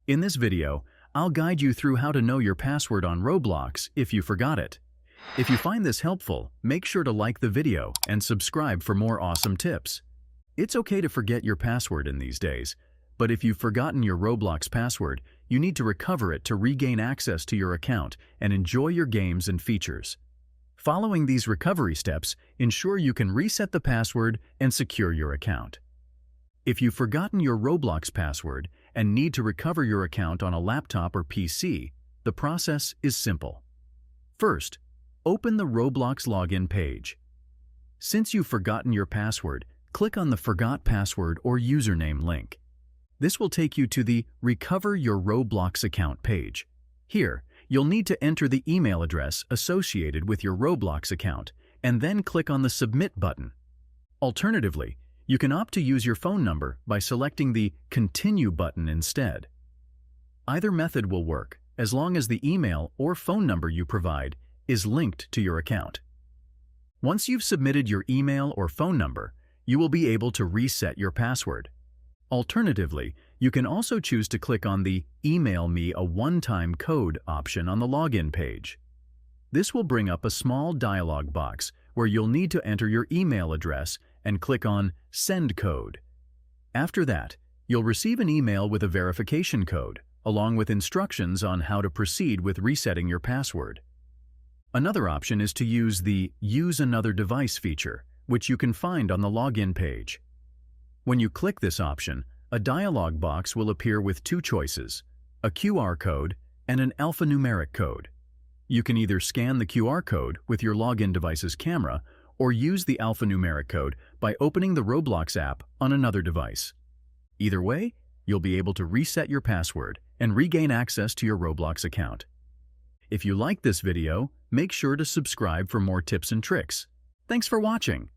In this video, I'll guide you through how to know your password on Roblox if you forgot it. If you find this helpful, make sure to like the video and subscribe for more awesome tips. It's okay to forget your password in these days, but if you've forgotten your Roblox password, you need to recover it to regain access to your account and enjoy your games and features. Following these recovery steps, ensure you can reset the password and secure your account. If you've forgotten your Roblox password and need to recover your account on a laptop or PC, the process is simple. First, open the Roblox login page. Since you've forgotten your password, click on the Forgot Password or Username link. This will take you to the Recover Your Roblox Account page. Here, you'll need to enter the email address associated with your Roblox account and then click on the Submit button. Alternatively, you can opt to use your phone number by selecting the Continue button instead. Either method will work as long as the email or phone number you provide is linked to your account. Once you've submitted your email or phone number, you will be able to reset your password. Alternatively, you can also choose to click on the Email Me a One-Time Code option on the login page. This will bring up a small dialog box where you'll need to enter your email address and click on Send Code. After that, you'll receive an email with a verification code, along with instructions on how to proceed with resetting your password. Another option is to use the Use Another Device feature, which you can find on the login page. When you click this option, a dialog box will appear with two choices, a QR code and an alphanumeric code. You can either scan the QR code with your login device's camera or use the alphanumeric code by opening the Roblox app on another device. Either way, you'll be able to reset your password and regain access to your Roblox account. If you like this video, make sure to subscribe for more tips and tricks. Thanks for watching.